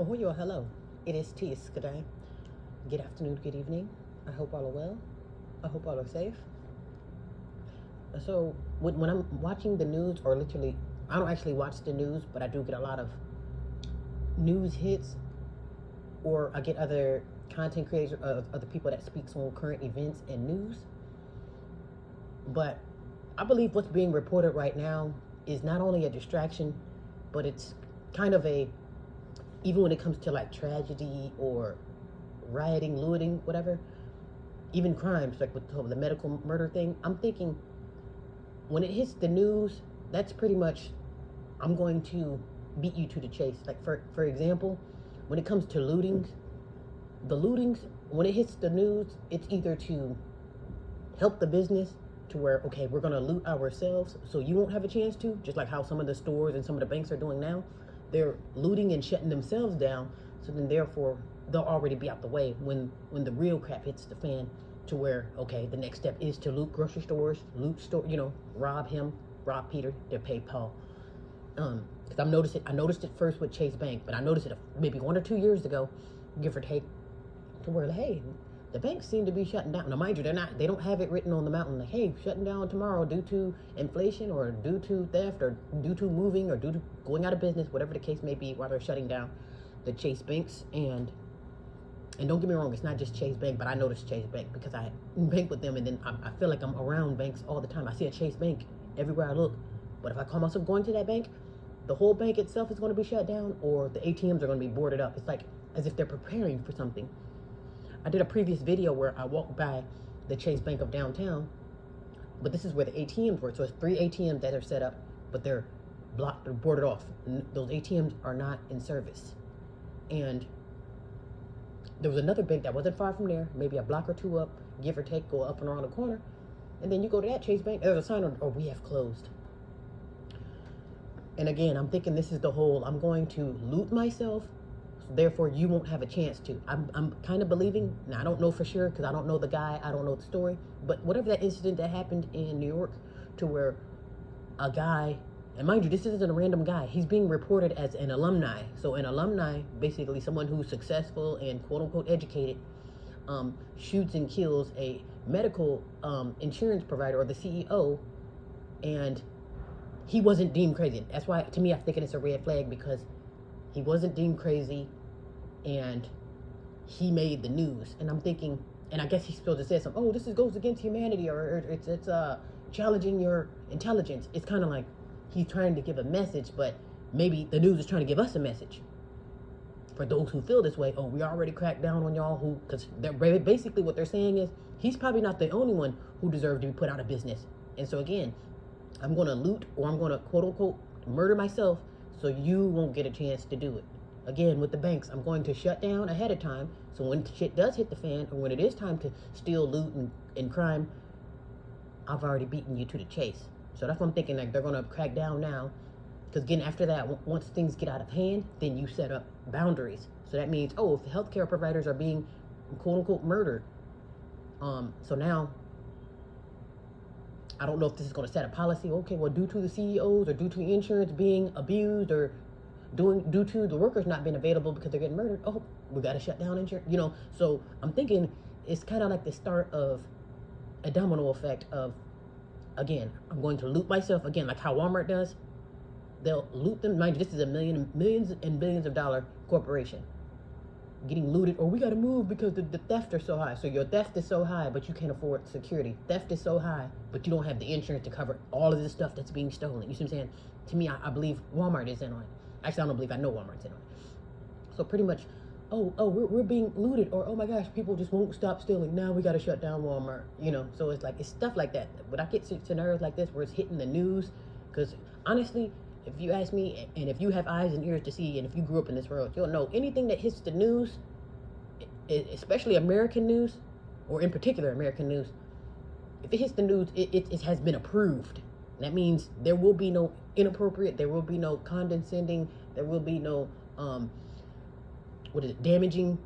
Oh, yo, hello. It is Tis. Good day. Good afternoon, good evening. I hope all are well. I hope all are safe. So, when I'm watching the news, or literally, I don't actually watch the news, but I do get a lot of news hits, or I get other content creators, other people that speaks on current events and news. But I believe what's being reported right now is not only a distraction, but it's kind of a, even when it comes to like tragedy or rioting, looting, whatever, even crimes like with the medical murder thing, I'm thinking when it hits the news, that's pretty much, I'm going to beat you to the chase. Like for example, when it comes to lootings, the lootings, when it hits the news, it's either to help the business to where, okay, we're gonna loot ourselves so you won't have a chance to, just like how some of the stores and some of the banks are doing now. They're looting and shutting themselves down, so then therefore they'll already be out the way when the real crap hits the fan, to where, okay, the next step is to loot grocery stores, loot store, rob him, rob Peter, to pay Paul. Because I noticed it first with Chase Bank, but I noticed it maybe 1 or 2 years ago, give or take, to where, hey, the banks seem to be shutting down. Now, mind you, they don't have it written on the mountain like, hey, shutting down tomorrow due to inflation or due to theft or due to moving or due to going out of business, whatever the case may be, while they're shutting down the Chase banks. And don't get me wrong, it's not just Chase Bank, but I noticed Chase Bank because I bank with them, and then I feel like I'm around banks all the time. I see a Chase Bank everywhere I look. But if I call myself going to that bank, the whole bank itself is going to be shut down, or the ATMs are going to be boarded up. It's like as if they're preparing for something. I did a previous video where I walked by the Chase Bank of downtown, but this is where the ATMs were. So it's 3 ATMs that are set up, but they're blocked, they're boarded off. Those ATMs are not in service. And there was another bank that wasn't far from there, maybe a block or two up, give or take, go up and around the corner. And then you go to that Chase Bank, there's a sign on, oh, we have closed. And again, I'm thinking this is the whole, I'm going to loot myself, so therefore you won't have a chance to. I'm kind of believing, now I don't know for sure because I don't know the guy, I don't know the story, but whatever that incident that happened in New York, to where a guy, and mind you, this isn't a random guy. He's being reported as an alumni. So an alumni, basically someone who's successful and quote unquote educated, shoots and kills a medical insurance provider or the CEO, and he wasn't deemed crazy. That's why, to me, I'm thinking it's a red flag, because he wasn't deemed crazy and he made the news. And I'm thinking, and I guess he's supposed to say something, oh, this goes against humanity, or it's challenging your intelligence. It's kind of like he's trying to give a message, but maybe the news is trying to give us a message. For those who feel this way, oh, we already cracked down on y'all, who, because basically what they're saying is he's probably not the only one who deserved to be put out of business. And so again, I'm going to loot, or I'm going to quote unquote murder myself so you won't get a chance to do it. Again, with the banks, I'm going to shut down ahead of time, so when shit does hit the fan, or when it is time to steal, loot, and crime, I've already beaten you to the chase. So that's what I'm thinking, like they're going to crack down now. Because again, after that, once things get out of hand, then you set up boundaries. So that means, oh, if healthcare providers are being quote unquote murdered, so now, I don't know if this is going to set a policy. Okay, well, due to the CEOs or due to insurance being abused, or due to the workers not being available because they're getting murdered, oh, we got to shut down insurance. So I'm thinking it's kind of like the start of a domino effect of, again, I'm going to loot myself, again, like how Walmart does. They'll loot them. Mind you, this is a millions and billions of dollar corporation getting looted, or we got to move because the theft are so high. So your theft is so high, but you can't afford security. Theft is so high, but you don't have the insurance to cover all of this stuff that's being stolen. You see what I'm saying? To me, I believe Walmart is in on it. Actually, I don't believe, I know Walmart's in on it. So pretty much, we're being looted, or oh my gosh, people just won't stop stealing. Now we got to shut down Walmart. So it's like, it's stuff like that. But I get scenarios like this where it's hitting the news, because honestly, if you ask me, and if you have eyes and ears to see, and if you grew up in this world, you'll know anything that hits the news, especially American news, or in particular American news, if it hits the news, it has been approved. That means there will be no inappropriate, there will be no condescending, there will be no damaging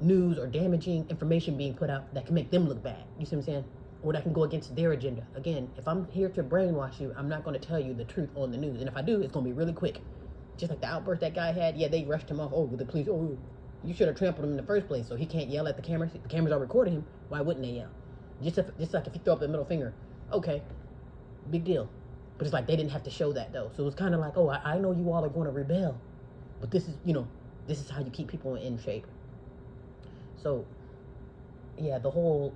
news or damaging information being put out that can make them look bad. You see what I'm saying? Or that can go against their agenda. Again, if I'm here to brainwash you, I'm not going to tell you the truth on the news. And if I do, it's going to be really quick. just like the outburst that guy had. Yeah, they rushed him off. Oh, the police. Oh, you should have trampled him in the first place, so he can't yell at the cameras. The cameras are recording him. Why wouldn't they yell? Just like if you throw up the middle finger. Okay, big deal. But it's like they didn't have to show that though. So it was kind of like, oh, I know you all are going to rebel, but this is how you keep people in shape. So yeah, the whole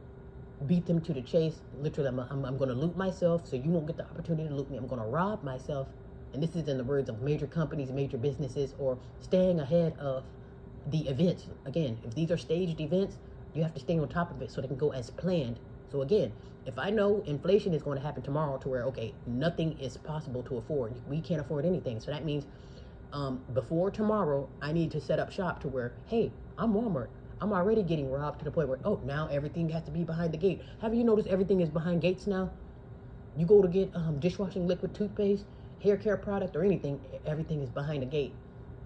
beat them to the chase. Literally, I'm going to loot myself, so you won't get the opportunity to loot me. I'm going to rob myself. And this is in the words of major companies, major businesses, or staying ahead of the events. Again, if these are staged events, you have to stay on top of it so they can go as planned. So again, if I know inflation is going to happen tomorrow to where, okay, nothing is possible to afford. We can't afford anything. So that means before tomorrow, I need to set up shop to where, hey, I'm Walmart. I'm already getting robbed to the point where, oh, now everything has to be behind the gate. Have you noticed everything is behind gates now? You go to get dishwashing liquid, toothpaste, hair care product, or anything, everything is behind the gate.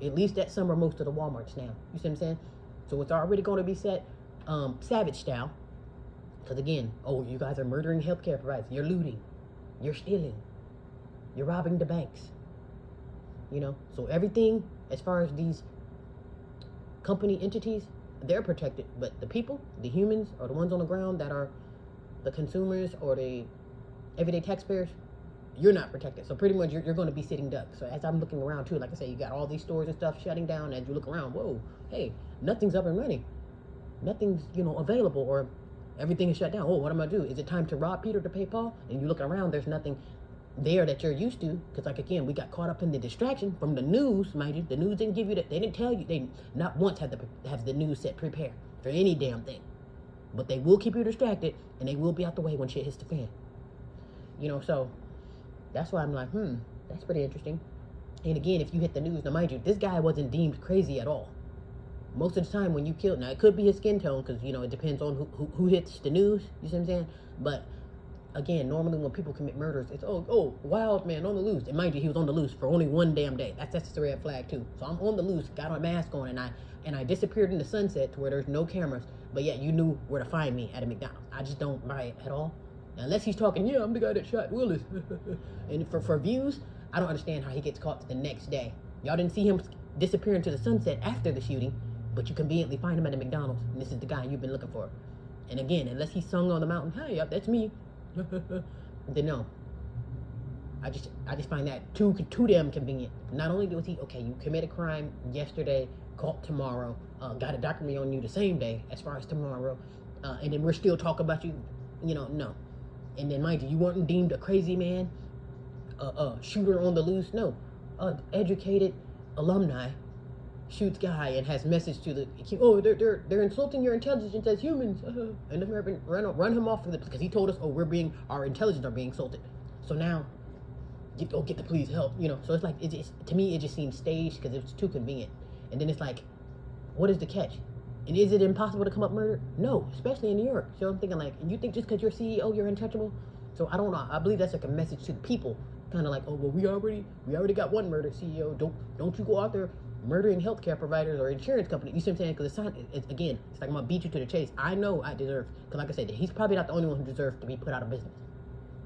At least at some or most of the Walmarts now. You see what I'm saying? So it's already going to be set savage style. Because again, oh, you guys are murdering healthcare providers. You're looting. You're stealing. You're robbing the banks. So everything as far as these company entities, they're protected. But the people, the humans, or the ones on the ground that are the consumers or the everyday taxpayers, you're not protected. So pretty much you're going to be sitting duck. So as I'm looking around too, like I say, you got all these stores and stuff shutting down. As you look around, whoa, hey, nothing's up and running. Nothing's, available, or everything is shut down. Oh, what am I going to do? Is it time to rob Peter to pay Paul? And you look around, there's nothing there that you're used to. Because like, again, we got caught up in the distraction from the news, mind you. The news didn't give you that. They didn't tell you. They not once have the news set prepare for any damn thing. But they will keep you distracted, and they will be out the way when shit hits the fan. So that's why I'm like, that's pretty interesting. And again, if you hit the news, now mind you, this guy wasn't deemed crazy at all. Most of the time when you kill, now it could be his skin tone, because, it depends on who hits the news, you see what I'm saying? But again, normally when people commit murders, it's, oh, wild man on the loose. And mind you, he was on the loose for only one damn day. That's a red flag too. So I'm on the loose, got my mask on, and I disappeared in the sunset to where there's no cameras. But yet you knew where to find me at a McDonald's. I just don't buy it at all. Unless he's talking, yeah, I'm the guy that shot Willis. And for views, I don't understand how he gets caught the next day. Y'all didn't see him disappear into the sunset after the shooting, but you conveniently find him at a McDonald's, and this is the guy you've been looking for. And again, unless he sung on the mountain, hey, yep, that's me. Then no. I just find that too damn convenient. Not only was he, okay, you commit a crime yesterday, caught tomorrow, got a document on you the same day, as far as tomorrow, and then we're still talking about you, no. And then mind you, you weren't deemed a crazy man, shooter on the loose, no. Educated alumni shoots guy and has message to the, oh, they're insulting your intelligence as humans, and then run him off because he told us, oh, our intelligence are being insulted. So now, get the police help, So it's like, to me, it just seems staged because it's too convenient. And then it's like, what is the catch? And is it impossible to come up murder? No, especially in New York. So I'm thinking like, you think just because you're CEO, you're untouchable? So I don't know. I believe that's like a message to the people, kind of like, oh, well, we already got one murder, CEO. Don't you go out there murdering healthcare providers or insurance companies. You see what I'm saying? Because it's again, it's like I'm gonna beat you to the chase. I know I deserve, because like I said, he's probably not the only one who deserves to be put out of business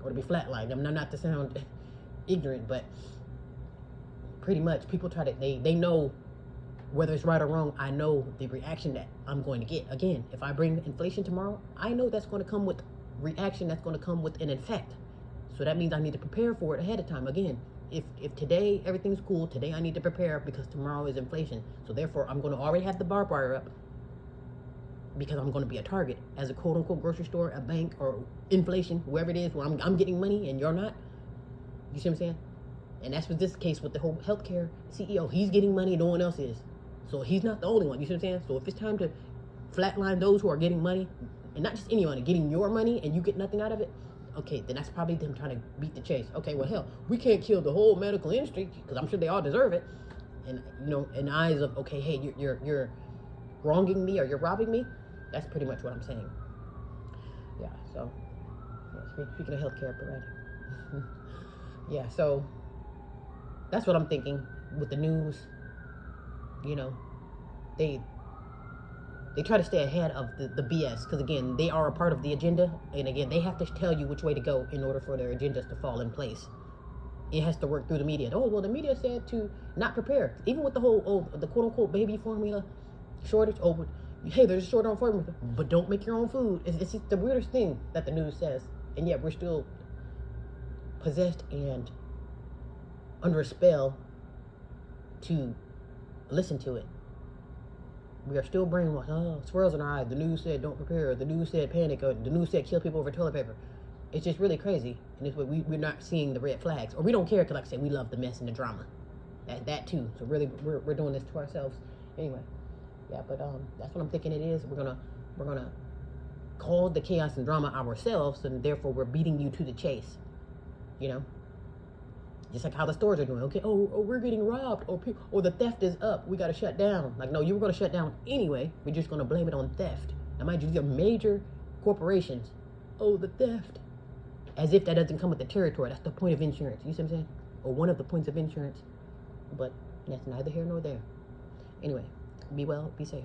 or to be flatlined. I'm not to sound ignorant, but pretty much people try to, they know whether it's right or wrong. I know the reaction that I'm going to get. Again, if I bring inflation tomorrow, I know that's going to come with reaction, that's going to come with an effect. So that means I need to prepare for it ahead of time. Again, if today everything's cool, today I need to prepare because tomorrow is inflation. So therefore, I'm going to already have the barbed wire up because I'm going to be a target as a quote unquote grocery store, a bank, or inflation, whoever it is, where I'm getting money and you're not. You see what I'm saying? And that's what this case with the whole healthcare CEO. He's getting money, no one else is. So he's not the only one. You see what I'm saying? So if it's time to flatline those who are getting money, and not just any money, getting your money and you get nothing out of it, okay, then that's probably them trying to beat the chase. Okay, well, hell, we can't kill the whole medical industry because I'm sure they all deserve it. And, in the eyes of, okay, hey, you're wronging me or you're robbing me. That's pretty much what I'm saying. Yeah, so, speaking of healthcare provider. Yeah, so that's what I'm thinking with the news. They try to stay ahead of the BS because, again, they are a part of the agenda. And, again, they have to tell you which way to go in order for their agendas to fall in place. it has to work through the media. Oh, well, the media said to not prepare. Even with the whole, the quote-unquote baby formula shortage. Oh, hey, there's a shortage on formula, but don't make your own food. It's just the weirdest thing that the news says. And yet we're still possessed and under a spell to listen to it. We are still brainwashed. Oh, swirls in our eyes. The news said don't prepare. The news said panic. Or the news said kill people over toilet paper. It's just really crazy. And it's what we're not seeing the red flags. Or we don't care because, like I said, we love the mess and the drama. That too. So really, we're doing this to ourselves. Anyway, yeah, but that's what I'm thinking it is. We're gonna cause the chaos and drama ourselves, and therefore we're beating you to the chase. You know? Just like how the stores are doing. Okay, oh, we're getting robbed, or the theft is up. We got to shut down. Like, no, you were going to shut down anyway. We're just going to blame it on theft. Now, mind you, these are major corporations. Oh, the theft. As if that doesn't come with the territory. That's the point of insurance. You see what I'm saying? Or one of the points of insurance. But that's neither here nor there. Anyway, be well, be safe.